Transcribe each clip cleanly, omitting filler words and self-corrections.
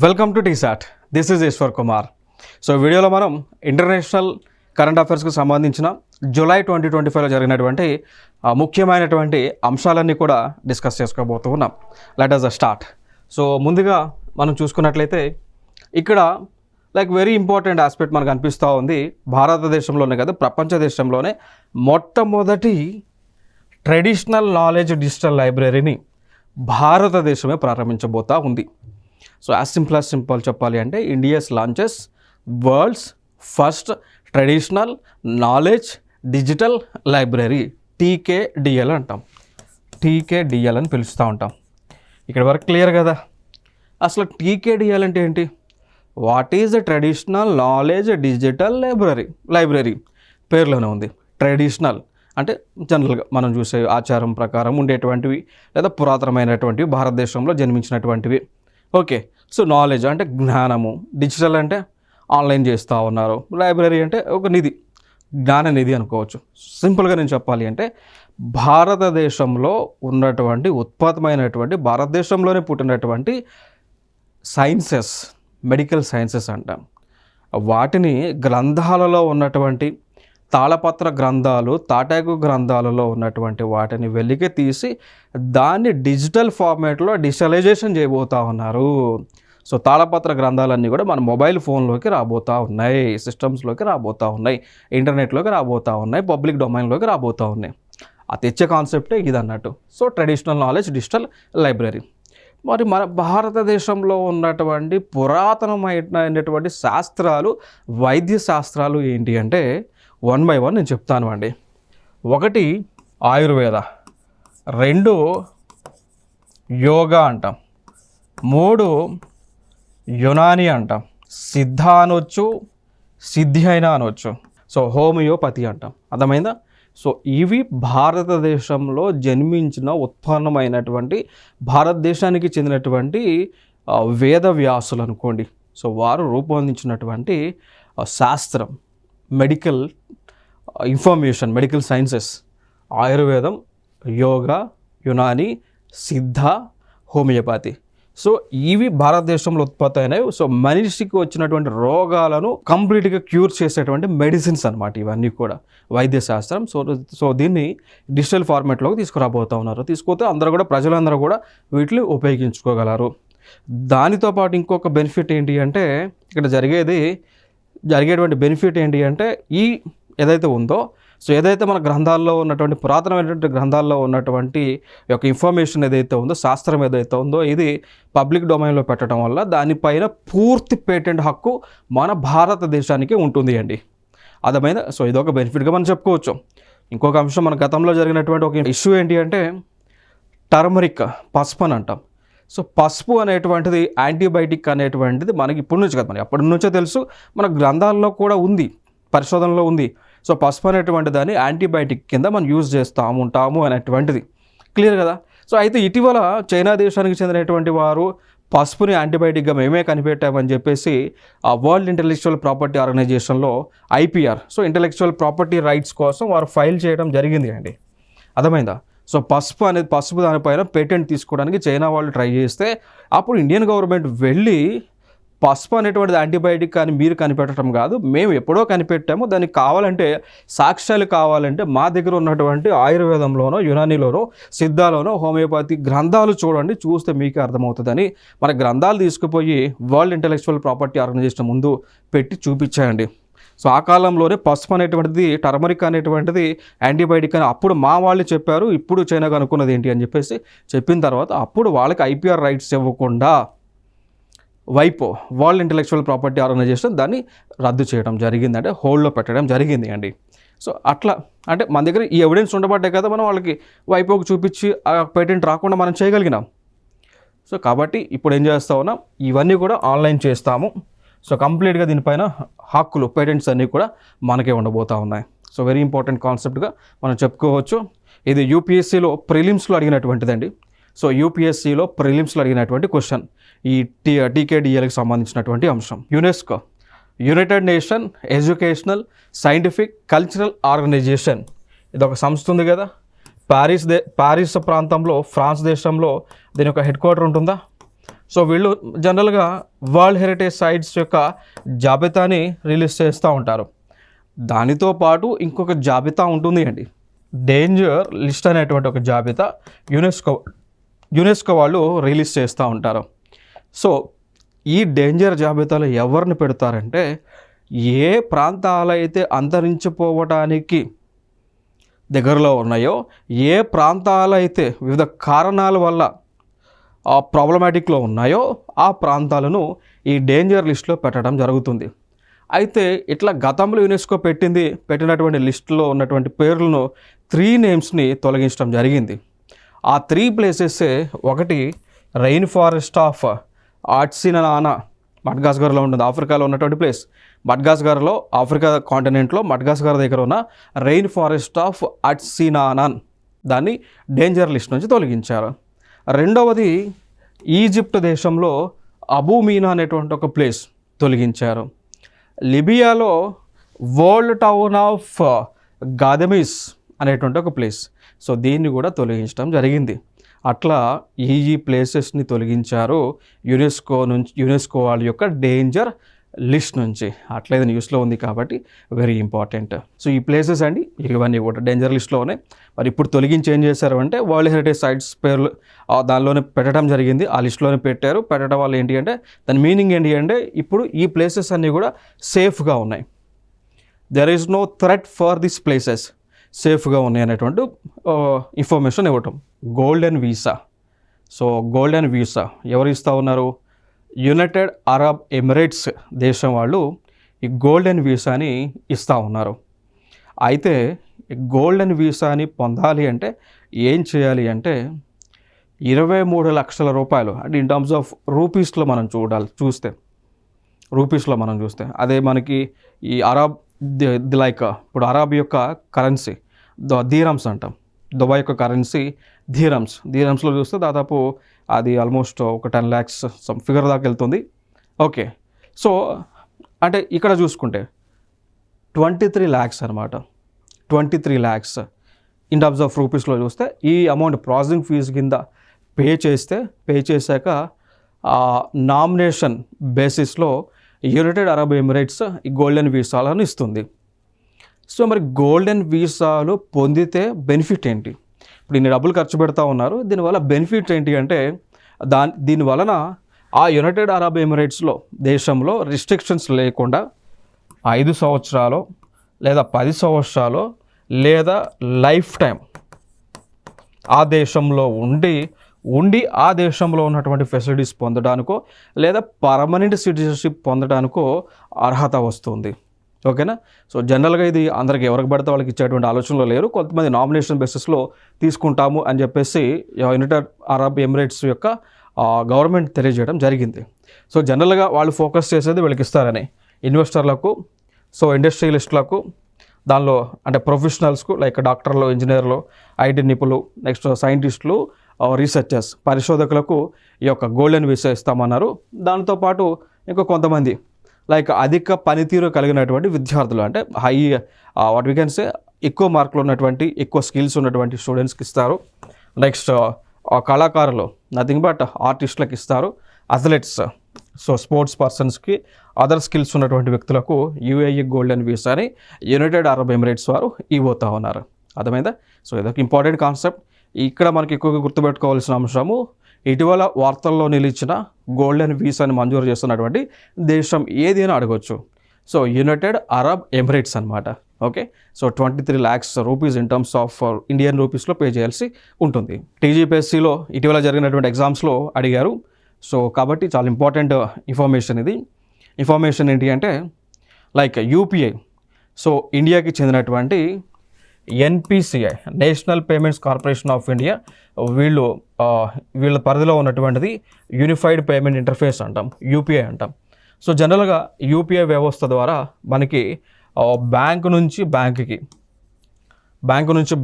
Welcome to TSAT. This is Eshwar Kumar. So వీడియోలో మనం international current అఫైర్స్కి సంబంధించిన జూలై 2025లో జరిగినటువంటి ముఖ్యమైనటువంటి అంశాలన్నీ కూడా డిస్కస్ చేసుకోబోతూ ఉన్నాం. Let us start. సో ముందుగా మనం చూసుకున్నట్లయితే ఇక్కడ వెరీ ఇంపార్టెంట్ ఆస్పెక్ట్ మనకు అనిపిస్తూ ఉంది. భారతదేశంలోనే కదా, ప్రపంచ దేశంలోనే మొట్టమొదటి ట్రెడిషనల్ నాలెడ్జ్ డిజిటల్ లైబ్రరీని భారతదేశమే ప్రారంభించబోతూ ఉంది. సో యాజ్ సింపుల్ చెప్పాలి అంటే India's launches world's first traditional knowledge digital library, TKDL అంటాం. టీకేడిఎల్ అని పిలుస్తూ ఉంటాం. ఇక్కడ వరకు క్లియర్ కదా. అసలు టీకేడిఎల్ అంటే ఏంటి? What is the traditional knowledge digital library పేర్లోనే ఉంది. ట్రెడిషనల్ అంటే జనరల్గా మనం చూసే ఆచారం ప్రకారం ఉండేటువంటివి లేదా పురాతనమైనటువంటివి, భారతదేశంలో జన్మించినటువంటివి. ఓకే. సో నాలెడ్జ్ అంటే జ్ఞానము, డిజిటల్ అంటే ఆన్లైన్ చేస్తూ ఉన్నారు, లైబ్రరీ అంటే ఒక నిధి, జ్ఞాన నిధి అనుకోవచ్చు. సింపుల్గా నేను చెప్పాలి అంటే భారతదేశంలో ఉన్నటువంటి ఉత్పత్తమైనటువంటి, భారతదేశంలోనే పుట్టినటువంటి సైన్సెస్, మెడికల్ సైన్సెస్ అంటాం. వాటిని గ్రంథాలలో ఉన్నటువంటి తాళపత్ర గ్రంథాలు, తాటాకు గ్రంథాలలో ఉన్నటువంటి వాటిని వెలికి తీసి దాన్ని డిజిటల్ ఫార్మాట్లో డిజిటలైజేషన్ చేయబోతూ ఉన్నారు. సో తాళపత్ర గ్రంథాలన్నీ కూడా మన మొబైల్ ఫోన్లోకి రాబోతూ ఉన్నాయి, సిస్టమ్స్లోకి రాబోతూ ఉన్నాయి, ఇంటర్నెట్లోకి రాబోతూ ఉన్నాయి, పబ్లిక్ డొమైన్లోకి రాబోతూ ఉన్నాయి. ఆ తెచ్చే కాన్సెప్టే ఇది అన్నట్టు. So traditional knowledge digital library. మరి మన భారతదేశంలో ఉన్నటువంటి పురాతనమైనటువంటి శాస్త్రాలు, వైద్య శాస్త్రాలు ఏంటి అంటే 1 by 1 నేను చెప్తాను అండి. 1 ఆయుర్వేద, 2 యోగా అంటాం, 3 యునాని అంటాం, సిద్ధ అనొచ్చు, సిద్ధి అయినా అనొచ్చు. సో హోమియోపతి అంటాం. అర్థమైందా? సో ఇవి భారతదేశంలో జన్మించిన ఉత్పన్నమైనటువంటి, భారతదేశానికి చెందినటువంటి వేదవ్యాసులు అనుకోండి. సో వారు రూపొందించినటువంటి శాస్త్రం, మెడికల్ ఇన్ఫర్మేషన్, మెడికల్ సైన్సెస్, ఆయుర్వేదం, యోగా, యునాని, సిద్ధ, హోమియోపతి. సో ఇవి భారతదేశంలో ఉత్పత్తి అయినాయి. సో మనిషికి వచ్చినటువంటి రోగాలను కంప్లీట్గా క్యూర్ చేసేటువంటి మెడిసిన్స్ అనమాట ఇవన్నీ కూడా, వైద్య శాస్త్రం. సో దీన్ని డిజిటల్ ఫార్మాట్లోకి తీసుకురాబోతూ ఉన్నారు. తీసుకుపోతే అందరూ కూడా, ప్రజలందరూ కూడా వీటిని ఉపయోగించుకోగలరు. దానితో పాటు ఇంకొక బెనిఫిట్ ఏంటి అంటే, ఇక్కడ జరిగేటువంటి బెనిఫిట్ ఏంటి అంటే, ఈ ఏదైతే ఉందో, సో ఏదైతే మన గ్రంథాల్లో ఉన్నటువంటి, పురాతనమైనటువంటి గ్రంథాల్లో ఉన్నటువంటి యొక్క ఇన్ఫర్మేషన్ ఏదైతే ఉందో, శాస్త్రం ఏదైతే ఉందో, ఇది పబ్లిక్ డొమైన్లో పెట్టడం వల్ల దానిపైన పూర్తి పేటెంట్ హక్కు మన భారతదేశానికి ఉంటుంది అండి. అర్థమైందా? సో ఇదొక బెనిఫిట్గా మనం చెప్పుకోవచ్చు. ఇంకొక అంశం, మన గతంలో జరిగినటువంటి ఒక ఇష్యూ ఏంటి అంటే టర్మరిక్, పసుపు అని అంటాం. సో పసుపు అనేటువంటిది యాంటీబయాటిక్ అనేటువంటిది మనకి ఇప్పటి నుంచి కాదు, మనకి అప్పటి నుంచే తెలుసు, మన గ్రంథాల్లో కూడా ఉంది, పరిశోధనలో ఉంది. సో పసుపు అనేటువంటి దాన్ని యాంటీబయాటిక్ కింద మనం యూజ్ చేస్తూ ఉంటాము అనేటువంటిది క్లియర్ కదా. సో అయితే ఇటీవల చైనా దేశానికి చెందినటువంటి వారు పసుపుని యాంటీబయాటిక్గా మేమే కనిపెట్టామని చెప్పేసి ఆ వరల్డ్ ఇంటలెక్చువల్ ప్రాపర్టీ ఆర్గనైజేషన్లో IPR, so intellectual property rights కోసం వారు ఫైల్ చేయడం జరిగింది అండి. అర్థమైందా? సో పసుపు దానిపైన పేటెంట్ తీసుకోవడానికి చైనా వాళ్ళు ట్రై చేస్తే అప్పుడు ఇండియన్ గవర్నమెంట్ వెళ్ళి పసుపు అనేటువంటిది యాంటీబయాటిక్ అని మీరు కనిపెట్టడం కాదు, మేము ఎప్పుడో కనిపెట్టాము, దానికి కావాలంటే సాక్ష్యాలు కావాలంటే మా దగ్గర ఉన్నటువంటి ఆయుర్వేదంలోనో, యునానీలోనో, సిద్ధాలోనో, హోమియోపతి గ్రంథాలు చూడండి, చూస్తే మీకే అర్థమవుతుందని మన గ్రంథాలు తీసుకుపోయి వరల్డ్ ఇంటలెక్చువల్ ప్రాపర్టీ ఆర్గనైజేషన్ ముందు పెట్టి చూపించాయండి. సో ఆ కాలంలోనే పసుపు అనేటువంటిది, టర్మరిక్ అనేటువంటిది యాంటీబయాటిక్ అని అప్పుడు మా వాళ్ళు చెప్పారు. ఇప్పుడు చైనాకు అనుకున్నది ఏంటి అని చెప్పేసి చెప్పిన తర్వాత అప్పుడు వాళ్ళకి IPR రైట్స్ ఇవ్వకుండా వైపో, వరల్డ్ ఇంటలెక్చువల్ ప్రాపర్టీ ఆర్గనైజేషన్ దాన్ని రద్దు చేయడం జరిగింది, అంటే హోల్డ్లో పెట్టడం జరిగింది అండి. సో అట్లా అంటే మన దగ్గర ఈ ఎవిడెన్స్ ఉండబట్టే కదా మనం వాళ్ళకి వైపోకి చూపించి ఆ పేటెంట్ రాకుండా మనం చేయగలిగినాం. సో కాబట్టి ఇప్పుడు ఏం చేస్తూ ఉన్నాం, ఇవన్నీ కూడా ఆన్లైన్ చేస్తాము. సో కంప్లీట్గా దీనిపైన హక్కులు, పేటెంట్స్ అన్నీ కూడా మనకే ఉండబోతూ ఉన్నాయి. సో వెరీ ఇంపార్టెంట్ కాన్సెప్ట్గా మనం చెప్పుకోవచ్చు. ఇది UPSCలో ప్రిలిమ్స్లో అడిగినటువంటిదండి. సో UPSCలో ప్రిలిమ్స్లో అడిగినటువంటి క్వశ్చన్ ఈ టీకేడిఎల్కి సంబంధించినటువంటి అంశం. UNESCO, United Nation Educational Scientific Cultural Organization, ఇది ఒక సంస్థ ఉంది కదా, ప్యారిస్ ప్రాంతంలో, ఫ్రాన్స్ దేశంలో దీని యొక్క హెడ్ క్వార్టర్ ఉంటుందా? సో వీళ్ళు జనరల్గా వరల్డ్ హెరిటేజ్ సైట్స్ యొక్క జాబితాని రిలీజ్ చేస్తూ ఉంటారు. దానితో పాటు ఇంకొక జాబితా ఉంటుంది అండి, డేంజర్ లిస్ట్ అనేటువంటి ఒక జాబితా యునెస్కో వాళ్ళు రిలీజ్ చేస్తూ ఉంటారు. సో ఈ డేంజర్ జాబితాలో ఎవరిని పెడతారంటే, ఏ ప్రాంతాలైతే అంతరించిపోవడానికి దగ్గరలో ఉన్నాయో, ఏ ప్రాంతాలైతే వివిధ కారణాల వల్ల ప్రాబ్లమాటిక్లో ఉన్నాయో ఆ ప్రాంతాలను ఈ డేంజర్ లిస్ట్లో పెట్టడం జరుగుతుంది. అయితే ఇట్లా గతంలో యునెస్కో పెట్టినటువంటి లిస్టులో ఉన్నటువంటి పేర్లను 3 నేమ్స్ని తొలగించడం జరిగింది. ఆ 3 ప్లేసెసే, ఒకటి రెయిన్ ఫారెస్ట్ ఆఫ్ ఆట్సినానా, మడ్గాస్కర్లో ఉంటుంది, ఆఫ్రికాలో ఉన్నటువంటి ప్లేస్. మడ్గాస్కర్లో, ఆఫ్రికా కాంటినెంట్లో మడ్గాస్కర్ దగ్గర ఉన్న రెయిన్ ఫారెస్ట్ ఆఫ్ ఆట్సినానాన్, దాన్ని డేంజర్ లిస్ట్ నుంచి తొలగించారు. రెండవది ఈజిప్ట్ దేశంలో అబూమీనా అనేటువంటి ఒక ప్లేస్ తొలగించారు. లిబియాలో వరల్డ్ టౌన్ ఆఫ్ గాదెమిస్ అనేటువంటి ఒక ప్లేస్, సో దీన్ని కూడా తొలగించడం జరిగింది. అట్లా ఈ ప్లేసెస్ని తొలగించారు యునెస్కో వాళ్ళ యొక్క డేంజర్ లిస్ట్ నుంచి. అట్లయితే న్యూస్లో ఉంది కాబట్టి వెరీ ఇంపార్టెంట్. సో ఈ ప్లేసెస్ అండి ఇవన్నీ కూడా డేంజర్ లిస్ట్లో ఉన్నాయి. మరి ఇప్పుడు తొలగించి ఏం చేశారు అంటే, వరల్డ్ హెరిటేజ్ సైట్స్ పేర్లు దానిలోనే పెట్టడం జరిగింది, ఆ లిస్ట్లోనే పెట్టడం వల్ల ఏంటి అంటే, దాని మీనింగ్ ఏంటి అంటే, ఇప్పుడు ఈ ప్లేసెస్ అన్నీ కూడా సేఫ్గా ఉన్నాయి, there is no threat for this places, సేఫ్గా ఉన్నాయి అనేటువంటి ఇన్ఫర్మేషన్ ఇవ్వటం. Golden visa. So golden visa ఎవరు ఇస్తూ ఉన్నారు? యునైటెడ్ అరబ్ ఎమిరేట్స్ దేశం వాళ్ళు ఈ గోల్డెన్ వీసాని ఇస్తూ ఉన్నారు. అయితే ఈ గోల్డెన్ వీసాని పొందాలి అంటే ఏం చేయాలి అంటే, 23 లక్షల రూపాయలు, అంటే ఇన్ టర్మ్స్ ఆఫ్ రూపీస్లో మనం చూస్తే అదే మనకి ఈ అరబ్ లైక్ ఇప్పుడు అరబ్ యొక్క కరెన్సీ ధీరమ్స్ అంటాం, దుబాయ్ యొక్క కరెన్సీ ధీరమ్స్లో చూస్తే దాదాపు అది ఆల్మోస్ట్ ఒక 10 lakhs సమ్ ఫిగర్ దాకా వెళ్తుంది. ఓకే, సో అంటే ఇక్కడ చూసుకుంటే 23 lakhs అనమాట. 23 lakhs ఇన్ టర్మ్స్ ఆఫ్ రూపీస్లో చూస్తే ఈ అమౌంట్ ప్రాసెసింగ్ ఫీజు కింద పే చేశాక నామినేషన్ బేసిస్లో యునైటెడ్ అరబ్ ఎమిరేట్స్ ఈ గోల్డెన్ వీసాలను ఇస్తుంది. సో మరి గోల్డెన్ వీసాలు పొందితే బెనిఫిట్ ఏంటి? ఇప్పుడు ఇన్ని డబ్బులు ఖర్చు పెడతా ఉన్నారు, దీనివల్ల బెనిఫిట్ ఏంటి అంటే, దీని వలన ఆ యునైటెడ్ అరబ్ ఎమిరేట్స్లో దేశంలో రిస్ట్రిక్షన్స్ లేకుండా 5 సంవత్సరాలు లేదా 10 సంవత్సరాలు లేదా లైఫ్ టైం ఆ దేశంలో ఉండి ఆ దేశంలో ఉన్నటువంటి ఫెసిలిటీస్ పొందడానికో లేదా పర్మనెంట్ సిటిజన్షిప్ పొందడానికో అర్హత వస్తుంది. ఓకేనా? సో జనరల్గా ఇది అందరికి ఎవరికి పడితే వాళ్ళకి ఇచ్చేటువంటి ఆలోచనలో లేరు. కొంతమంది నామినేషన్ బేసిస్లో తీసుకుంటాము అని చెప్పేసి యునైటెడ్ అరబ్ ఎమిరేట్స్ యొక్క గవర్నమెంట్ తెలియజేయడం జరిగింది. సో జనరల్గా వాళ్ళు ఫోకస్ చేసేది వీళ్ళకి ఇస్తారని, ఇన్వెస్టర్లకు, సో ఇండస్ట్రియలిస్టులకు, దానిలో అంటే ప్రొఫెషనల్స్కు లైక్ డాక్టర్లు, ఇంజనీర్లు, ఐటీ నిపుణులు, నెక్స్ట్ సైంటిస్టులు, రీసెర్చర్స్, పరిశోధకులకు ఈ యొక్క గోల్డెన్ వీసా ఇస్తామన్నారు. దాంతోపాటు ఇంకా కొంతమంది లైక్ అధిక పనితీరు కలిగినటువంటి విద్యార్థులు, అంటే వాట్ వీ కెన్ సే ఎక్కువ మార్కులు ఉన్నటువంటి, ఎక్కువ స్కిల్స్ ఉన్నటువంటి స్టూడెంట్స్కి ఇస్తారు. నెక్స్ట్ కళాకారులు, నథింగ్ బట్ ఆర్టిస్టులకు ఇస్తారు. అథ్లెట్స్, సో స్పోర్ట్స్ పర్సన్స్కి, అదర్ స్కిల్స్ ఉన్నటువంటి వ్యక్తులకు యూఏఈ గోల్డెన్ వీసాని యునైటెడ్ అరబ్ ఎమిరేట్స్ వారు ఇవ్వతా ఉన్నారు. అర్థమైందా? సో ఇదొక ఇంపార్టెంట్ కాన్సెప్ట్. ఇక్కడ మనకి ఎక్కువగా గుర్తుపెట్టుకోవాల్సిన అంశము, ఇటీవల వార్తల్లో నిలిచిన గోల్డెన్ వీసాని మంజూరు చేస్తున్నటువంటి దేశం ఏది అని అడగవచ్చు. సో యునైటెడ్ అరబ్ ఎమిరేట్స్ అనమాట. Okay, so 23 lakhs rupees in terms of Indian రూపీస్లో పే చేయాల్సి ఉంటుంది. టీజీపీఎస్సీలో ఇటీవల జరిగినటువంటి ఎగ్జామ్స్లో అడిగారు. సో కాబట్టి చాలా ఇంపార్టెంట్ ఇన్ఫర్మేషన్ ఇది. ఇన్ఫర్మేషన్ ఏంటి అంటే, లైక్ యూపీఐ, సో ఇండియాకి చెందినటువంటి NPCI, national payments corporation of India, వీళ్ళ పరిధిలో ఉన్నటువంటిది యూనిఫైడ్ పేమెంట్ ఇంటర్ఫేస్ అంటాం, యూపీఐ అంటాం. సో జనరల్గా యూపీఐ వ్యవస్థ ద్వారా మనకి బ్యాంకు నుంచి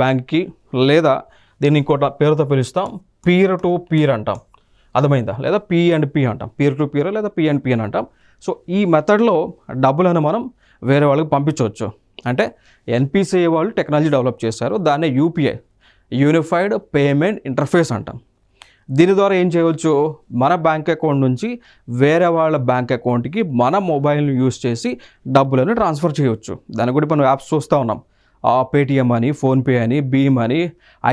బ్యాంక్కి లేదా దీన్ని ఇంకోటి పేరుతో పిలుస్తాం, పీర్ టు పీర్ అంటాం. అర్థమైందా? లేదా P&P అంటాం, పీర్ టు పీర్ లేదా P&P అని అంటాం. సో ఈ మెథడ్లో డబ్బులను మనం వేరే వాళ్ళకి పంపించవచ్చు. అంటే ఎన్పిసిఐ వాళ్ళు టెక్నాలజీ డెవలప్ చేశారు, దాన్నే యూపీఐ, యూనిఫైడ్ పేమెంట్ ఇంటర్ఫేస్ అంటాం. దీని ద్వారా ఏం చేయవచ్చు, మన బ్యాంక్ అకౌంట్ నుంచి వేరే వాళ్ళ బ్యాంక్ అకౌంట్కి మన మొబైల్ని యూస్ చేసి డబ్బులను ట్రాన్స్ఫర్ చేయవచ్చు. దాని కూడా మనం యాప్స్ చూస్తూ ఉన్నాం. పేటిఎం అని, ఫోన్పే అని, భీమ్ అని,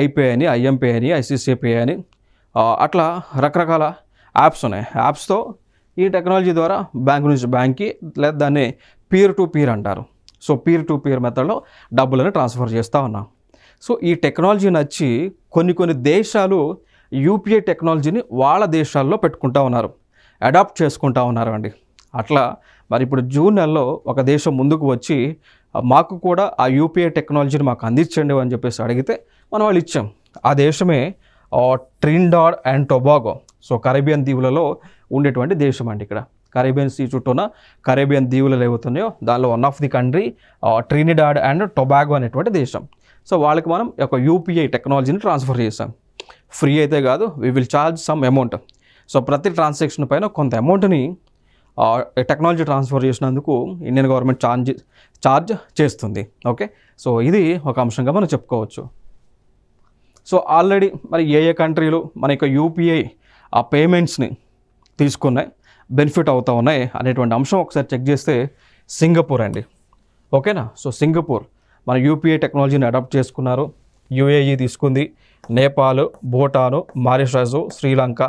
ఐపే అని, ఐఎంపే అని, ఐసిఐసిఐ పే అని, అట్లా రకరకాల యాప్స్ ఉన్నాయి. యాప్స్తో ఈ టెక్నాలజీ ద్వారా బ్యాంక్ నుంచి బ్యాంక్కి, లేదా దాన్ని పీర్ టు పీర్ అంటారు. సో పీర్ టు పీర్ మెథడ్లో డబ్బులను ట్రాన్స్ఫర్ చేస్తూ ఉన్నాం. సో ఈ టెక్నాలజీ నచ్చి కొన్ని దేశాలు యూపీఐ టెక్నాలజీని వాళ్ళ దేశాల్లో పెట్టుకుంటూ ఉన్నారు, అడాప్ట్ చేసుకుంటూ ఉన్నారు అండి. అట్లా మరి ఇప్పుడు జూన్ నెలలో ఒక దేశం ముందుకు వచ్చి మాకు కూడా ఆ యూపీఐ టెక్నాలజీని మాకు అందించండి అని చెప్పేసి అడిగితే మనం వాళ్ళు ఇచ్చాం. ఆ దేశమే Trinidad and Tobago. So Caribbean దీవులలో ఉండేటువంటి దేశం అండి. ఇక్కడ కరేబియన్ సీ చుట్టూన కరేబియన్ దీవులు ఏవవుతున్నాయో దానిలో one of the country Trinidad and Tobago అనేటువంటి దేశం. సో వాళ్ళకి మనం ఒక యూపీఐ టెక్నాలజీని ట్రాన్స్ఫర్ చేసాం. ఫ్రీ అయితే కాదు, we will charge some amount. So ప్రతి ట్రాన్సాక్షన్ పైన కొంత అమౌంట్ని టెక్నాలజీ ట్రాన్స్ఫర్ చేసినందుకు ఇండియన్ గవర్నమెంట్ ఛార్జ్ చేస్తుంది. ఓకే, సో ఇది ఒక అంశంగా మనం చెప్పుకోవచ్చు. సో ఆల్రెడీ మరి ఏ కంట్రీలు మన యొక్క యూపీఐ ఆ పేమెంట్స్ని తీసుకున్నాయి, బెనిఫిట్ అవుతూ ఉన్నాయి అనేటువంటి అంశం ఒకసారి చెక్ చేస్తే సింగపూర్ అండి. ఓకేనా, సో సింగపూర్ మన యూపీఐ టెక్నాలజీని అడాప్ట్ చేసుకున్నారు. యుఏఈ తీసుకుంది, Nepal, Bhutan, Mauritius, Sri Lanka,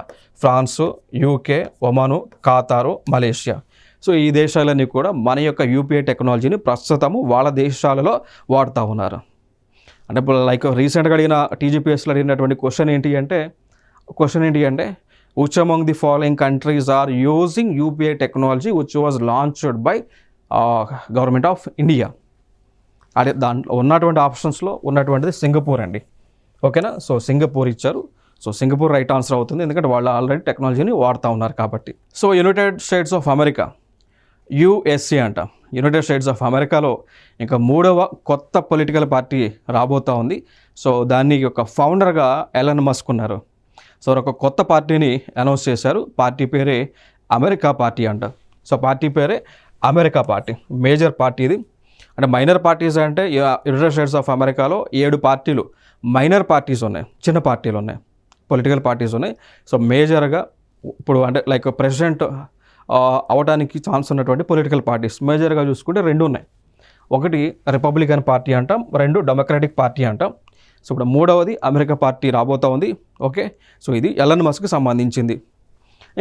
France, UK, Oman, Qatar, Malaysia. So ఈ దేశాలన్నీ కూడా మన యొక్క యూపీఐ టెక్నాలజీని ప్రస్తుతము వాళ్ళ దేశాలలో వాడుతూ ఉన్నారు. అంటే ఇప్పుడు లైక్ రీసెంట్గా అడిగిన టీజీపీఎస్లో అడిగినటువంటి క్వశ్చన్ ఏంటి అంటే which among the following countries are using UPI technology which was launched by government of India. అదే దాంట్లో ఉన్నటువంటి ఆప్షన్స్లో ఉన్నటువంటిది సింగపూర్ అండి. ఓకేనా, సో సింగపూర్ ఇచ్చారు. సో సింగపూర్ రైట్ ఆన్సర్ అవుతుంది, ఎందుకంటే వాళ్ళు ఆల్రెడీ టెక్నాలజీని వాడుతూ ఉన్నారు కాబట్టి. So United states of America, USA అంట. యునైటెడ్ స్టేట్స్ ఆఫ్ అమెరికాలో ఇంకా 3వ కొత్త పొలిటికల్ పార్టీ రాబోతూ ఉంది. సో దాన్ని ఒక ఫౌండర్గా ఎలన్ మస్క్ ఉన్నారు. సో ఒక కొత్త పార్టీని అనౌన్స్ చేశారు. పార్టీ పేరే అమెరికా పార్టీ అంట. సో పార్టీ పేరే అమెరికా పార్టీ. మేజర్ పార్టీ ఇది. అంటే మైనర్ పార్టీస్ అంటే యునైటెడ్ స్టేట్స్ ఆఫ్ అమెరికాలో 7 పార్టీలు మైనర్ పార్టీస్ ఉన్నాయి, చిన్న పార్టీలు ఉన్నాయి, పొలిటికల్ పార్టీస్ ఉన్నాయి. సో మేజర్గా ఇప్పుడు అంటే లైక్ ప్రెసిడెంట్ అవడానికి ఛాన్స్ ఉన్నటువంటి పొలిటికల్ పార్టీస్ మేజర్గా చూసుకుంటే 2 ఉన్నాయి. ఒకటి రిపబ్లికన్ పార్టీ అంటాం, 2 డెమోక్రాటిక్ పార్టీ అంటాం. సో ఇప్పుడు 3వది అమెరికా పార్టీ రాబోతూ ఉంది. ఓకే, సో ఇది ఎలన్ మస్క్కి సంబంధించింది.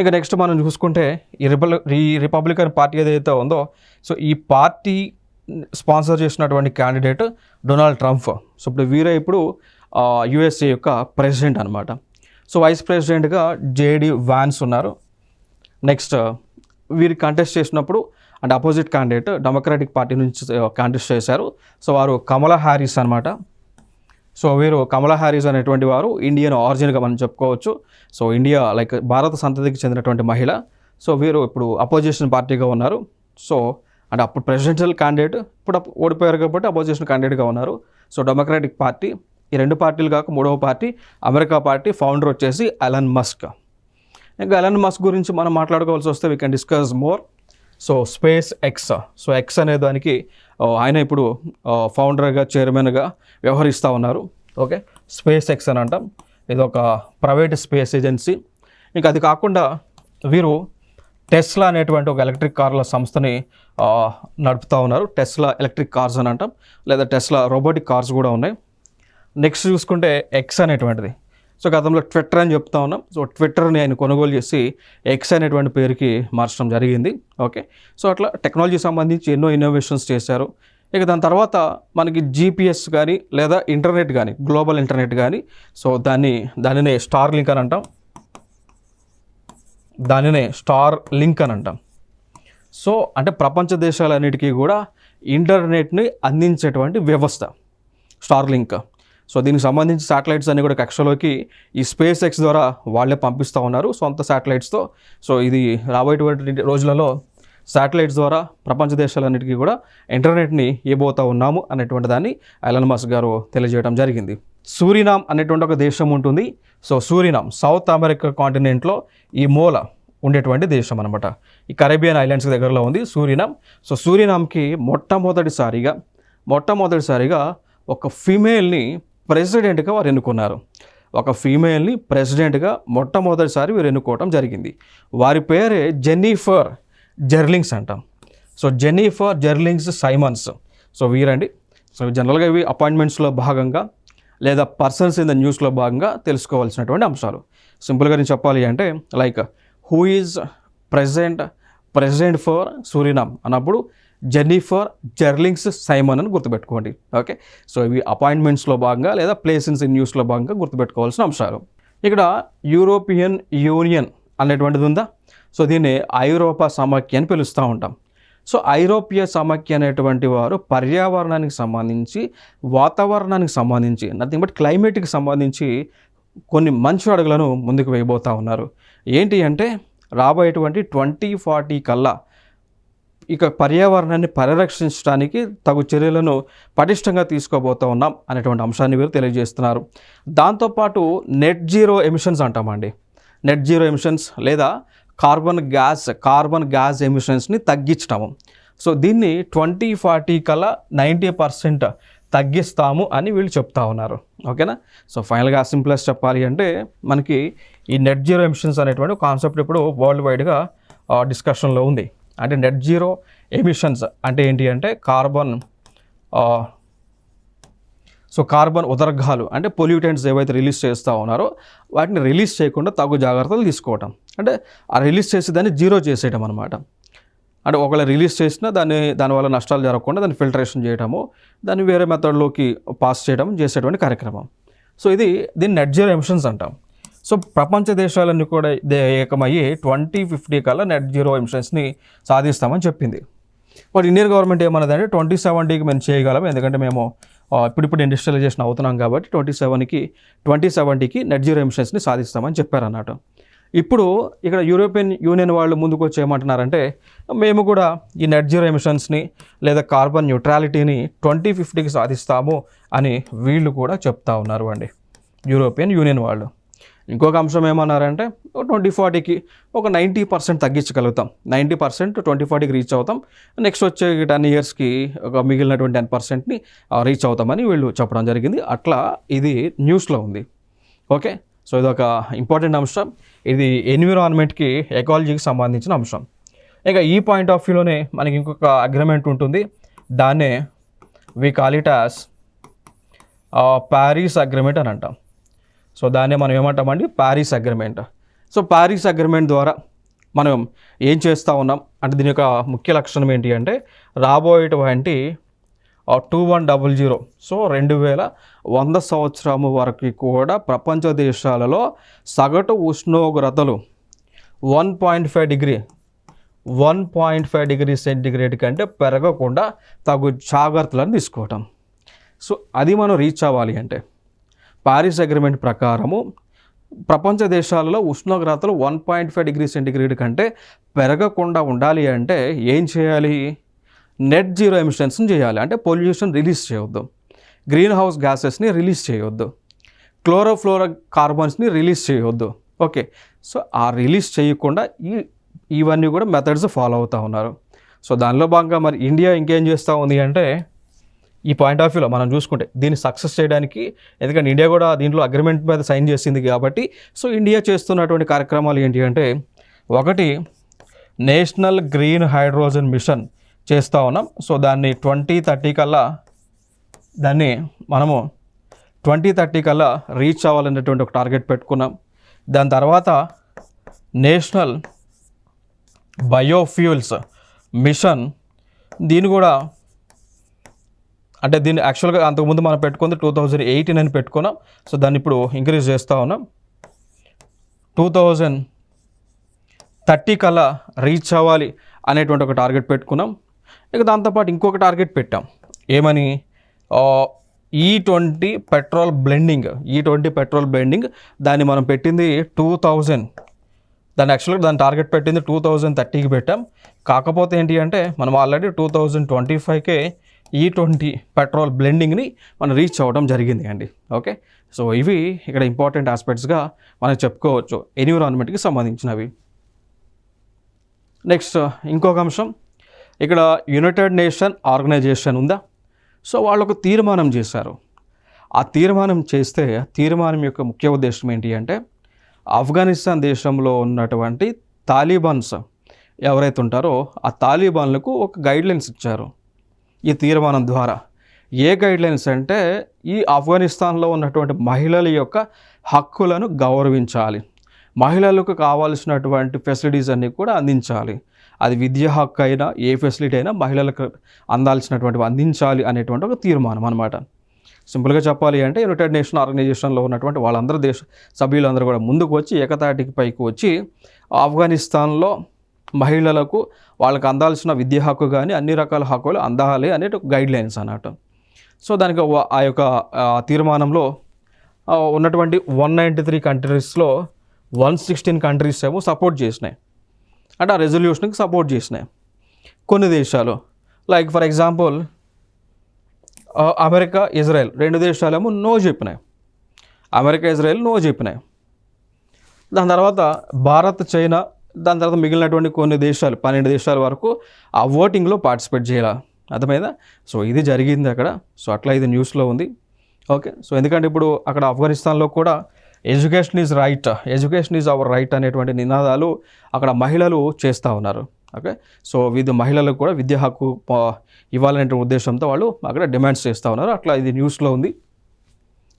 ఇక నెక్స్ట్ మనం చూసుకుంటే ఈ రిపబ్లికన్ పార్టీ ఏదైతే ఉందో, సో ఈ పార్టీ స్పాన్సర్ చేసినటువంటి క్యాండిడేట్ డొనాల్డ్ ట్రంప్. సో ఇప్పుడు యుఎస్ఏ యొక్క ప్రెసిడెంట్ అనమాట. సో వైస్ ప్రెసిడెంట్గా జేడి వాన్స్ ఉన్నారు. నెక్స్ట్ వీరు కంటెస్ట్ చేసినప్పుడు అంటే అపోజిట్ క్యాండిడేట్ డెమోక్రాటిక్ పార్టీ నుంచి కంటెస్ట్ చేశారు. సో వారు కమలా హ్యారిస్ అనమాట. సో వీరు కమలా హ్యారిస్ అనేటువంటి వారు ఇండియన్ ఆరిజిన్గా మనం చెప్పుకోవచ్చు. సో ఇండియా లైక్ భారత సంతతికి చెందినటువంటి మహిళ. సో వీరు ఇప్పుడు అపోజిషన్ పార్టీగా ఉన్నారు. సో అంటే అప్పుడు ప్రెసిడెన్షియల్ క్యాండిడేట్, ఇప్పుడు ఓడిపోయారు కాబట్టి అపోజిషన్ క్యాండిడేట్గా ఉన్నారు. సో డెమోక్రాటిక్ పార్టీ, ఈ 2 పార్టీలు కాక 3వ పార్టీ అమెరికా పార్టీ. ఫౌండర్ వచ్చేసి ఎలన్ మస్క్. ఇంకా ఎలన్ మస్క్ గురించి మనం మాట్లాడుకోవాల్సి వస్తే we can discuss more. So space X. So X అనే దానికి ఆయన ఇప్పుడు ఫౌండర్గా, చైర్మన్గా వ్యవహరిస్తూ ఉన్నారు. ఓకే, స్పేస్ ఎక్స్ అని అంటాం. ఇది ఒక ప్రైవేట్ స్పేస్ ఏజెన్సీ. ఇంకా అది కాకుండా వీరు టెస్లా అనేటువంటి ఒక ఎలక్ట్రిక్ కార్ల సంస్థని నడుపుతూ ఉన్నారు. టెస్లా ఎలక్ట్రిక్ కార్స్ అని అంటాం, లేదా టెస్లా రోబోటిక్ కార్స్ కూడా ఉన్నాయి. నెక్స్ట్ చూసుకుంటే ఎక్స్ అనేటువంటిది. సో గతంలో ట్విట్టర్ అని చెప్తా ఉన్నాం. సో ట్విట్టర్ని ఆయన కొనుగోలు చేసి ఎక్స్ అనేటువంటి పేరుకి మార్చడం జరిగింది. ఓకే, సో అట్లా టెక్నాలజీ సంబంధించి ఎన్నో ఇన్నోవేషన్స్ చేశారు. ఇక దాని తర్వాత మనకి జీపీఎస్ కానీ లేదా ఇంటర్నెట్ కానీ, గ్లోబల్ ఇంటర్నెట్ కానీ, సో దానినే స్టార్ లింక్ అని అంటాం. స్టార్ లింక్ అని అంటాం. సో అంటే ప్రపంచ దేశాలన్నిటికీ కూడా ఇంటర్నెట్ని అందించేటువంటి వ్యవస్థ స్టార్ లింక్. సో దీనికి సంబంధించి శాటిలైట్స్ అన్ని కూడా కక్షలోకి ఈ స్పేస్ ఎక్స్ ద్వారా వాళ్ళే పంపిస్తూ ఉన్నారు సొంత శాటిలైట్స్తో. సో ఇది రాబోయేటువంటి రోజులలో శాటిలైట్స్ ద్వారా ప్రపంచ దేశాలన్నిటికీ కూడా ఇంటర్నెట్ని ఇవ్వబోతూ ఉన్నాము అనేటువంటి దాన్ని ఎలన్ మస్క్ గారు తెలియజేయడం జరిగింది. సూరినామ్ అనేటువంటి ఒక దేశం ఉంటుంది. సో సూరినామ్ సౌత్ అమెరికా కాంటినెంట్లో ఈ మూల ఉండేటువంటి దేశం అనమాట. ఈ కరేబియన్ ఐలాండ్స్ దగ్గరలో ఉంది సూరినామ్. సో సూరినామ్కి మొట్టమొదటిసారిగా ఒక ఫీమేల్ని ప్రెసిడెంట్గా వారు ఎన్నుకున్నారు. ఒక ఫీమేల్ని ప్రెసిడెంట్గా మొట్టమొదటిసారి వీరు ఎన్నుకోవడం జరిగింది. వారి పేరే జెన్నిఫర్ జెర్లింగ్స్ అంటాం. So Jennifer Jerlings Simons. So వీరండి. సో జనరల్గా ఇవి అపాయింట్మెంట్స్లో భాగంగా లేదా పర్సన్స్ ఇన్ ద న్యూస్లో భాగంగా తెలుసుకోవాల్సినటువంటి అంశాలు. సింపుల్గా నేను చెప్పాలి అంటే like who is president for Suriname అన్నప్పుడు జెన్నిఫర్ జెర్లింగ్స్ సైమన్ అని గుర్తుపెట్టుకోండి. ఓకే, సో ఇవి అపాయింట్మెంట్స్లో భాగంగా లేదా ప్లేసెస్ ఇన్ న్యూస్లో భాగంగా గుర్తుపెట్టుకోవాల్సిన అంశాలు. ఇక్కడ యూరోపియన్ యూనియన్ అనేటువంటిది ఉందా? సో దీన్ని ఐరోపా సమాఖ్య అని పిలుస్తూ ఉంటాం. సో ఐరోపియ సమాఖ్య అనేటువంటి వారు పర్యావరణానికి సంబంధించి, వాతావరణానికి సంబంధించి, నథింగ్ బట్ క్లైమేట్కి సంబంధించి కొన్ని మంచి అడుగులను ముందుకు వేయబోతూ ఉన్నారు. ఏంటి అంటే రాబోయేటువంటి 2040 కల్లా ఇక పర్యావరణాన్ని పరిరక్షించడానికి తగు చర్యలను పటిష్టంగా తీసుకోబోతూ ఉన్నాం అనేటువంటి అంశాన్ని వీరు తెలియజేస్తున్నారు. దాంతోపాటు నెట్ జీరో ఎమిషన్స్ అంటామండి. నెట్ జీరో ఎమిషన్స్ లేదా కార్బన్ గ్యాస్ ఎమిషన్స్ని తగ్గించటము. సో దీన్ని 2040 కల్లా 90% తగ్గిస్తాము అని వీళ్ళు చెప్తా ఉన్నారు. ఓకేనా? సో ఫైనల్గా సింప్లెస్ట్ చెప్పాలి అంటే మనకి ఈ నెట్ జీరో ఎమిషన్స్ అనేటువంటి కాన్సెప్ట్ ఇప్పుడు వరల్డ్ వైడ్గా డిస్కషన్లో ఉంది. అంటే నెట్ జీరో ఎమిషన్స్ అంటే ఏంటి అంటే కార్బన్ ఉదర్గాలు అంటే పొల్యూటెంట్స్ ఏవైతే రిలీజ్ చేస్తూ ఉన్నారో వాటిని రిలీజ్ చేయకుండా తగు జాగ్రత్తలు తీసుకోవటం. అంటే ఆ రిలీజ్ చేసి దాన్ని జీరో చేసేయటం అనమాట. అంటే ఒకవేళ రిలీజ్ చేసినా దానివల్ల నష్టాలు జరగకుండా దాన్ని ఫిల్టరేషన్ చేయడము, దాన్ని వేరే మెథడ్లోకి పాస్ చేయడం చేసేటువంటి కార్యక్రమం. సో దీన్ని నెట్ జీరో ఎమిషన్స్ అంటాం. సో ప్రపంచ దేశాలన్నీ కూడా ఏకమయ్యి 2050 కల్లా నెట్ జీరో ఎమిషన్స్ని సాధిస్తామని చెప్పింది. బట్ ఇండియన్ గవర్నమెంట్ ఏమన్నదంటే 2070కి మేము చేయగలం, ఎందుకంటే మేము ఇప్పుడు ఇండస్ట్రియలైజేషన్ అవుతున్నాం కాబట్టి 2070కి నెట్ జీరో ఎమిషన్స్ని సాధిస్తామని చెప్పారు అన్నట్టు. ఇప్పుడు ఇక్కడ యూరోపియన్ యూనియన్ వాళ్ళు ముందుకు వచ్చి ఏమంటున్నారంటే మేము కూడా ఈ నెట్ జీరో ఎమిషన్స్ని లేదా కార్బన్ న్యూట్రాలిటీని 2050కి సాధిస్తాము అని వీళ్ళు కూడా చెప్తా ఉన్నారు అండి, యూరోపియన్ యూనియన్ వాళ్ళు. ఇంకొక అంశం ఏమన్నారంటే 2040కి ఒక 90% తగ్గించగలుగుతాం, 90% 2040కి రీచ్ అవుతాం, నెక్స్ట్ వచ్చే 10 ఇయర్స్కి ఒక మిగిలినటువంటి 10%ని రీచ్ అవుతామని వీళ్ళు చెప్పడం జరిగింది. అట్లా ఇది న్యూస్లో ఉంది. ఓకే, సో ఇది ఒక ఇంపార్టెంట్ అంశం. ఇది ఎన్విరాన్మెంట్కి, ఎకాలజీకి సంబంధించిన అంశం. ఇక ఈ పాయింట్ ఆఫ్ వ్యూలోనే మనకి ఇంకొక అగ్రిమెంట్ ఉంటుంది. దాన్నే we call it as Paris agreement అని అంటాం. సో దాన్నే మనం ఏమంటామండి, Paris agreement. So Paris agreement ద్వారా మనం ఏం చేస్తూ ఉన్నాం అంటే దీని యొక్క ముఖ్య లక్షణం ఏంటి అంటే రాబోయేటువంటి 2100 సో 2100 సంవత్సరము వరకు కూడా ప్రపంచ దేశాలలో సగటు ఉష్ణోగ్రతలు 1.5 డిగ్రీ సెంటిగ్రేడ్ కంటే పెరగకుండా తగు జాగ్రత్తలను తీసుకోవటం. సో అది మనం రీచ్ అవ్వాలి అంటే ప్యారిస్ అగ్రిమెంట్ ప్రకారము ప్రపంచ దేశాలలో ఉష్ణోగ్రతలు 1.5 డిగ్రీ సెంటిగ్రేడ్ కంటే పెరగకుండా ఉండాలి అంటే ఏం చేయాలి? నెట్ జీరో ఎమిషన్స్ని చేయాలి. అంటే పొల్యూషన్ రిలీజ్ చేయవద్దు, గ్రీన్ హౌస్ గ్యాసెస్ని రిలీజ్ చేయవద్దు, క్లోరోఫ్లోరో కార్బన్స్ని రిలీజ్ చేయవద్దు. ఓకే, సో ఆ రిలీజ్ చేయకుండా ఇవన్నీ కూడా మెథడ్స్ ఫాలో అవుతూ ఉన్నారు. సో దానిలో భాగంగా మరి ఇండియా ఇంకేం చేస్తూ ఉంది అంటే ఈ పాయింట్ ఆఫ్ వ్యూలో మనం చూసుకుంటే దీన్ని సక్సెస్ చేయడానికి, ఎందుకంటే ఇండియా కూడా దీంట్లో అగ్రిమెంట్ మీద సైన్ చేసింది కాబట్టి, సో ఇండియా చేస్తున్నటువంటి కార్యక్రమాలు ఏంటి అంటే ఒకటి నేషనల్ గ్రీన్ హైడ్రోజన్ మిషన్ చేస్తూ ఉన్నాం. సో దాన్ని 2030 కల్లా రీచ్ అవ్వాలనేటువంటి ఒక టార్గెట్ పెట్టుకున్నాం. దాని తర్వాత నేషనల్ బయోఫ్యూల్స్ మిషన్, దీన్ని కూడా అంటే దీన్ని యాక్చువల్గా అంతకుముందు మనం పెట్టుకుంది 2018 అని పెట్టుకున్నాం. సో దాన్ని ఇప్పుడు ఇంక్రీజ్ చేస్తూ ఉన్నాం, 2030 కల్లా రీచ్ అవ్వాలి అనేటువంటి ఒక టార్గెట్ పెట్టుకున్నాం. ఇక దాంతోపాటు ఇంకొక టార్గెట్ పెట్టాం, ఏమని E20 పెట్రోల్ బ్లెండింగ్. దాన్ని మనం పెట్టింది 2000, దాని టార్గెట్ పెట్టింది 2030కి పెట్టాం. కాకపోతే ఏంటి అంటే మనం ఆల్రెడీ 2025కే E20 పెట్రోల్ బ్లెండింగ్ని మనం రీచ్ అవ్వడం జరిగింది అండి. ఓకే, సో ఇవి ఇక్కడ ఇంపార్టెంట్ ఆస్పెక్ట్స్గా మనం చెప్పుకోవచ్చు ఎన్విరాన్మెంట్కి సంబంధించినవి. నెక్స్ట్ ఇంకొక అంశం, ఇక్కడ యునైటెడ్ నేషన్ ఆర్గనైజేషన్ ఉందా? సో వాళ్ళు ఒక తీర్మానం చేశారు. ఆ తీర్మానం చేస్తే తీర్మానం యొక్క ముఖ్య ఉద్దేశం ఏంటి అంటే ఆఫ్ఘనిస్తాన్ దేశంలో ఉన్నటువంటి తాలిబాన్స్ ఎవరైతే ఉంటారో ఆ తాలిబాన్లకు ఒక గైడ్లైన్స్ ఇచ్చారు ఈ తీర్మానం ద్వారా. ఏ గైడ్లైన్స్ అంటే ఈ ఆఫ్ఘనిస్తాన్లో ఉన్నటువంటి మహిళల యొక్క హక్కులను గౌరవించాలి, మహిళలకు కావాల్సినటువంటి ఫెసిలిటీస్ అన్నీ కూడా అందించాలి, అది విద్యా హక్కు అయినా ఏ ఫెసిలిటీ అయినా మహిళలకు అందాల్సినటువంటివి అందించాలి అనేటువంటి ఒక తీర్మానం అనమాట. సింపుల్గా చెప్పాలి అంటే యునైటెడ్ నేషన్ ఆర్గనైజేషన్లో ఉన్నటువంటి వాళ్ళందరూ దేశ సభ్యులందరూ కూడా ముందుకు వచ్చి ఏకతాటికి పైకి వచ్చి ఆఫ్ఘనిస్తాన్లో మహిళలకు వాళ్ళకి అందాల్సిన విద్యా హక్కు కానీ అన్ని రకాల హక్కులు అందాలి అనే గైడ్లైన్స్ అన్నట్టు. సో దానికి ఆ యొక్క తీర్మానంలో ఉన్నటువంటి 193 కంట్రీస్లో 116 కంట్రీస్ ఏమో సపోర్ట్ చేసినాయి, అంటే ఆ రెజల్యూషన్కి సపోర్ట్ చేసినాయి. కొన్ని దేశాలు like for example America, Israel 2 దేశాలేమో నో చెప్పినాయి. అమెరికా, ఇజ్రాయెల్ నో చెప్పినాయి. దాని తర్వాత భారత్, చైనా, దాని తర్వాత మిగిలినటువంటి కొన్ని దేశాలు 12 దేశాల వరకు ఆ ఓటింగ్లో పార్టిసిపేట్ చేయాలి. అర్థమైందా? సో ఇది జరిగింది అక్కడ. సో అట్లా ఇది న్యూస్లో ఉంది. ఓకే, సో ఎందుకంటే ఇప్పుడు అక్కడ ఆఫ్ఘనిస్తాన్లో కూడా education is right, education is our right అనేటువంటి నినాదాలు అక్కడ మహిళలు చేస్తూ ఉన్నారు. ఓకే, సో మహిళలకు కూడా విద్యా హక్కు ఇవ్వాలనే ఉద్దేశంతో వాళ్ళు అక్కడ డిమాండ్స్ చేస్తూ ఉన్నారు. అట్లా ఇది న్యూస్లో ఉంది.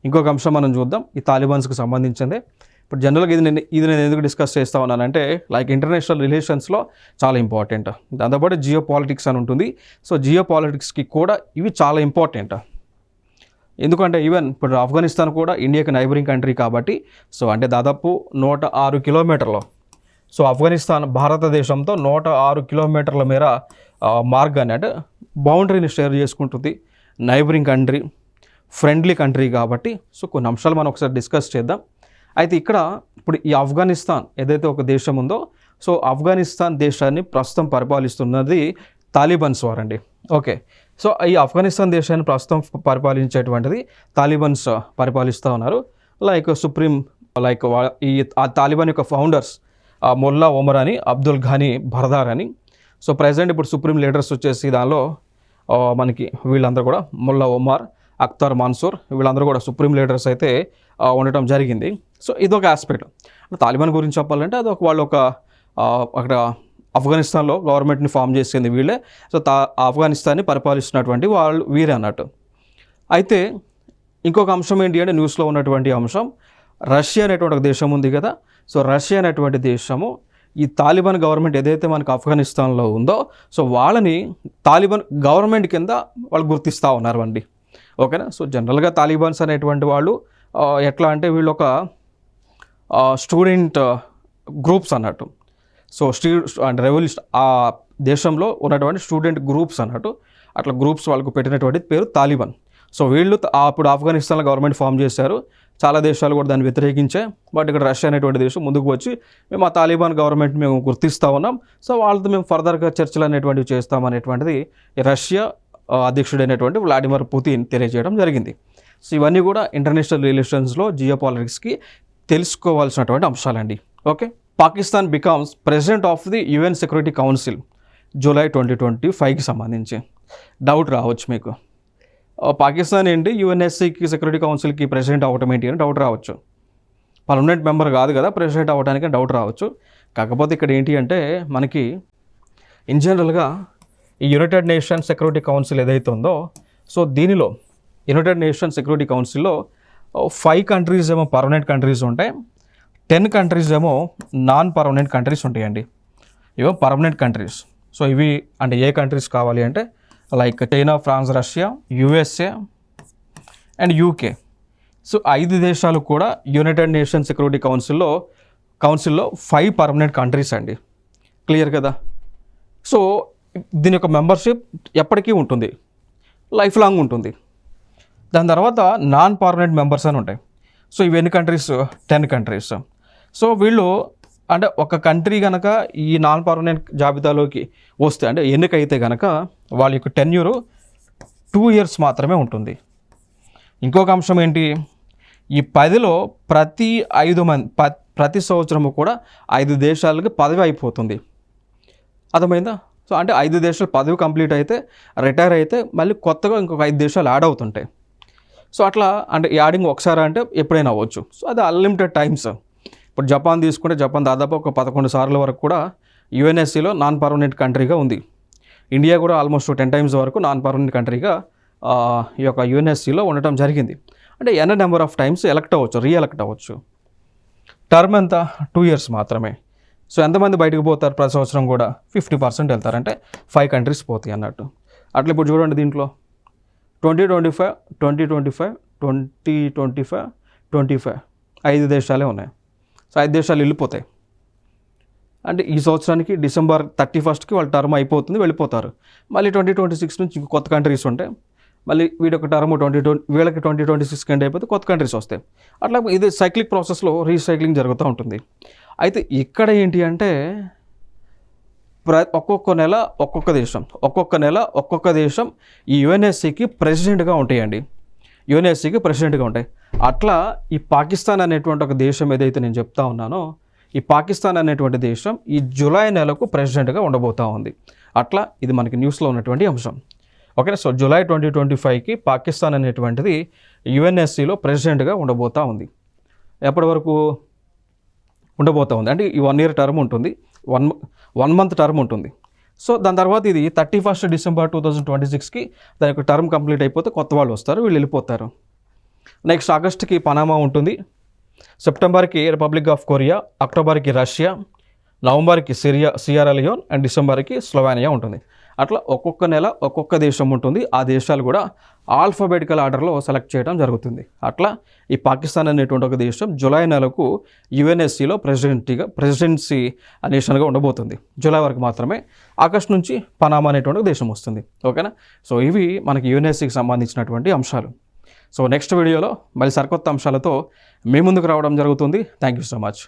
ఇంకొక అంశం మనం చూద్దాం, ఈ తాలిబాన్స్కి సంబంధించిందే. ఇప్పుడు జనరల్గా ఇది నేను ఎందుకు డిస్కస్ చేస్తూ ఉన్నానంటే లైక్ ఇంటర్నేషనల్ రిలేషన్స్లో చాలా ఇంపార్టెంట్. దాంతోపాటు జియో పాలిటిక్స్ అని ఉంటుంది. సో జియో పాలిటిక్స్కి కూడా ఇవి చాలా ఇంపార్టెంట్. ఎందుకంటే ఈవెన్ ఇప్పుడు ఆఫ్ఘనిస్తాన్ కూడా ఇండియాకి నైబరింగ్ కంట్రీ కాబట్టి, సో అంటే దాదాపు 106 కిలోమీటర్లు. సో ఆఫ్ఘనిస్తాన్ భారతదేశంతో 106 కిలోమీటర్ల మేర మార్గాన్ని అంటే బౌండరీని షేర్ చేసుకుంటుంది. నైబరింగ్ కంట్రీ, ఫ్రెండ్లీ కంట్రీ కాబట్టి సో కొన్ని అంశాలు మనం ఒకసారి డిస్కస్ చేద్దాం. అయితే ఇక్కడ ఇప్పుడు ఈ ఆఫ్ఘనిస్తాన్ ఏదైతే ఒక దేశం ఉందో, సో ఆఫ్ఘనిస్తాన్ దేశాన్ని ప్రస్తుతం పరిపాలిస్తున్నది తాలిబాన్స్ వారండి. ఓకే, సో ఈ ఆఫ్ఘనిస్తాన్ దేశాన్ని ప్రస్తుతం పరిపాలించేటువంటిది తాలిబాన్స్ పరిపాలిస్తూ ఉన్నారు. లైక్ సుప్రీం లైక్ ఆ తాలిబాన్ యొక్క ఫౌండర్స్ మొల్లా ఒమర్ అని, అబ్దుల్ ఘనీ బర్దార్ అని. సో ప్రజెంట్ ఇప్పుడు సుప్రీం లీడర్స్ వచ్చేసి దానిలో మనకి వీళ్ళందరూ కూడా మొల్లా ఒమర్, అఖ్తర్ మన్సూర్ వీళ్ళందరూ కూడా సుప్రీం లీడర్స్ అయితే ఉండటం జరిగింది. సో ఇదొక ఆస్పెక్ట్. తాలిబాన్ గురించి చెప్పాలంటే అదొక వాళ్ళు ఒక అక్కడ ఆఫ్ఘనిస్తాన్లో గవర్నమెంట్ని ఫామ్ చేసింది వీళ్ళే. సో ఆఫ్ఘనిస్తాన్ని పరిపాలిస్తున్నటువంటి వాళ్ళు వీరే అన్నట్టు. అయితే ఇంకొక అంశం ఏంటి అంటే న్యూస్లో ఉన్నటువంటి అంశం, రష్యా అనేటువంటి ఒక దేశం ఉంది కదా. సో రష్యా అనేటువంటి దేశము ఈ తాలిబాన్ గవర్నమెంట్ ఏదైతే మనకు ఆఫ్ఘనిస్తాన్లో ఉందో, సో వాళ్ళని తాలిబాన్ గవర్నమెంట్ కింద వాళ్ళు గుర్తిస్తూ ఉన్నారు అండి. ఓకేనా. సో జనరల్గా తాలిబాన్స్ అనేటువంటి వాళ్ళు ఎట్లా అంటే వీళ్ళు ఒక స్టూడెంట్ గ్రూప్స్ అన్నట్టు. సో అంటే రెవల్యూషన్ ఆ దేశంలో ఉన్నటువంటి స్టూడెంట్ గ్రూప్స్ అన్నట్టు, అట్లా గ్రూప్స్ వాళ్ళకు పెట్టినటువంటి పేరు తాలిబాన్. సో వీళ్ళు అప్పుడు ఆఫ్ఘనిస్తాన్లో గవర్నమెంట్ ఫామ్ చేశారు. చాలా దేశాలు కూడా దాన్ని వ్యతిరేకించాయి. బట్ ఇక్కడ రష్యా అనేటువంటి దేశం ముందుకు వచ్చి మేము ఆ తాలిబాన్ గవర్నమెంట్ మేము గుర్తిస్తూ ఉన్నాం, సో వాళ్ళతో మేము ఫర్దర్గా చర్చలు అనేటువంటివి చేస్తామనేటువంటిది రష్యా అధ్యక్షుడైనటువంటి వ్లాడిమిర్ పుతిన్ తెలియజేయడం జరిగింది. సో ఇవన్నీ కూడా ఇంటర్నేషనల్ రిలేషన్స్లో జియో పాలిటిక్స్కి తెలుసుకోవాల్సినటువంటి అంశాలండి. Okay, Pakistan becomes president of the UN security council July 2025కి సంబంధించి డౌట్ రావచ్చు మీకు. పాకిస్తాన్ ఏంటి యుఎన్ఎస్సికి సెక్యూరిటీ కౌన్సిల్కి ప్రెసిడెంట్ అవ్వటం ఏంటి అని డౌట్ రావచ్చు. పర్మనెంట్ మెంబర్ కాదు కదా, ప్రెసిడెంట్ అవ్వడానికి డౌట్ రావచ్చు. కాకపోతే ఇక్కడ ఏంటి అంటే మనకి ఇన్ జనరల్గా ఈ యునైటెడ్ నేషన్ సెక్యూరిటీ కౌన్సిల్ ఏదైతే ఉందో, సో దీనిలో యునైటెడ్ నేషన్ సెక్యూరిటీ కౌన్సిల్లో 5 కంట్రీస్ ఏమో పర్మనెంట్ కంట్రీస్ ఉంటాయి, 10 కంట్రీస్ ఏమో నాన్ పర్మనెంట్ కంట్రీస్ ఉంటాయండి. ఇవో పర్మనెంట్ కంట్రీస్. సో ఇవి అంటే ఏ కంట్రీస్ కావాలి అంటే like China, France, Russia, USA and UK. So 5 దేశాలు కూడా యునైటెడ్ నేషన్ సెక్యూరిటీ కౌన్సిల్లో 5 పర్మనెంట్ కంట్రీస్ అండి. క్లియర్ కదా. సో దీని యొక్క మెంబర్షిప్ ఎప్పటికీ ఉంటుంది, లైఫ్ లాంగ్ ఉంటుంది. దాని తర్వాత నాన్ పర్మనెంట్ మెంబర్స్ అని ఉంటాయి. సో ఇవి ఎన్ని కంట్రీస్? 10 కంట్రీస్. సో వీళ్ళు అంటే ఒక కంట్రీ కనుక ఈ నాన్ పర్మనెంట్ జాబితాలోకి వస్తే అంటే ఎన్నికైతే కనుక వాళ్ళ యొక్క టెన్యూరు 2 years మాత్రమే ఉంటుంది. ఇంకొక అంశం ఏంటి, ఈ 10లో ప్రతి 5 మంది ప్రతి సంవత్సరము కూడా 5 దేశాలకి పదవి అయిపోతుంది. అర్థమైందా? సో అంటే 5 దేశాలు పదవి కంప్లీట్ అయితే రిటైర్ అయితే మళ్ళీ కొత్తగా ఇంకొక 5 దేశాలు యాడ్ అవుతుంటాయి. సో అట్లా అంటే యాడింగ్ ఒకసారి అంటే ఎప్పుడైనా అవ్వచ్చు. సో అది అన్లిమిటెడ్ టైమ్స్. ఇప్పుడు జపాన్ తీసుకుంటే జపాన్ దాదాపు ఒక 11 సార్ల వరకు కూడా యుఎన్ఎస్సిలో నాన్ పర్మనెంట్ కంట్రీగా ఉంది. ఇండియా కూడా ఆల్మోస్ట్ 10 టైమ్స్ వరకు నాన్ పర్మనెంట్ కంట్రీగా ఈ యొక్క యుఎన్ఎస్సిలో ఉండటం జరిగింది. అంటే నెంబర్ ఆఫ్ టైమ్స్ ఎలక్ట్ అవ్వచ్చు, రీఎలక్ట్ అవ్వచ్చు. టర్మ్ ఎంత 2 years మాత్రమే. సో ఎంతమంది బయటకు పోతారు ప్రతి సంవత్సరం కూడా 50% వెళ్తారు, అంటే 5 కంట్రీస్ పోతాయి అన్నట్టు. అట్లా ఇప్పుడు చూడండి దీంట్లో 2025, 2025, 2025, 25 5 దేశాలే ఉన్నాయి. సో 5 దేశాలు వెళ్ళిపోతాయి. అంటే ఈ సంవత్సరానికి December 31st వాళ్ళ టర్మ్ అయిపోతుంది, వెళ్ళిపోతారు. మళ్ళీ 2026 నుంచి ఇంకో కొత్త కంట్రీస్ ఉంటాయి. మళ్ళీ వీడొక టర్మ్ వీళ్ళకి 2026 ఎండ్ అయిపోతే కొత్త కంట్రీస్ వస్తాయి. అట్లా ఇది సైక్లిక్ ప్రాసెస్లో రీసైక్లింగ్ జరుగుతూ ఉంటుంది. అయితే ఇక్కడ ఏంటి అంటే ఒక్కొక్క నెల ఒక్కొక్క దేశం, ఒక్కొక్క నెల ఒక్కొక్క దేశం ఈ యుఎన్ఎస్సికి ప్రెసిడెంట్గా ఉంటాయండి. యుఎన్ఎస్సికి ప్రెసిడెంట్గా ఉంటాయి. అట్లా ఈ పాకిస్తాన్ అనేటువంటి ఒక దేశం ఏదైతే నేను చెప్తా ఉన్నానో, ఈ పాకిస్తాన్ అనేటువంటి దేశం ఈ జూలై నెలకు ప్రెసిడెంట్గా ఉండబోతూ ఉంది. అట్లా ఇది మనకి న్యూస్లో ఉన్నటువంటి అంశం. ఓకే, సో జూలై 2025కి పాకిస్తాన్ అనేటువంటిది యుఎన్ఎస్సిలో ప్రెసిడెంట్గా ఉండబోతూ ఉంది. ఎప్పటి వరకు ఉండబోతూ ఉంది అంటే ఈ 1 year టర్మ్ ఉంటుంది, 1 month టర్మ్ ఉంటుంది. సో దాని తర్వాత ఇది 31st December 2026కి దాని యొక్క టర్మ్ కంప్లీట్ అయిపోతే కొత్త వాళ్ళు వస్తారు, వీళ్ళు వెళ్ళిపోతారు. నెక్స్ట్ ఆగస్ట్కి పనామా ఉంటుంది, సెప్టెంబర్కి రిపబ్లిక్ ఆఫ్ కొరియా, అక్టోబర్కి రష్యా, నవంబర్కి సియరా లియోన్ అండ్ డిసెంబర్కి స్లోవేనియా ఉంటుంది. అట్లా ఒక్కొక్క నెల ఒక్కొక్క దేశం ఉంటుంది. ఆ దేశాలు కూడా ఆల్ఫాబెటికల్ ఆర్డర్లో సెలెక్ట్ చేయడం జరుగుతుంది. అట్లా ఈ పాకిస్తాన్ అనేటువంటి ఒక దేశం జూలై నెలకు యుఎన్ఎస్సిలో ప్రెసిడెన్సీ నేషన్గా ఉండబోతుంది. జూలై వరకు మాత్రమే. ఆగస్ట్ నుంచి పనామా అనేటువంటి ఒక దేశం వస్తుంది. ఓకేనా? సో ఇవి మనకి యుఎన్ఎస్సికి సంబంధించినటువంటి అంశాలు. సో నెక్స్ట్ వీడియోలో మళ్ళీ సరికొత్త అంశాలతో మీ ముందుకు రావడం జరుగుతుంది. Thank you so much.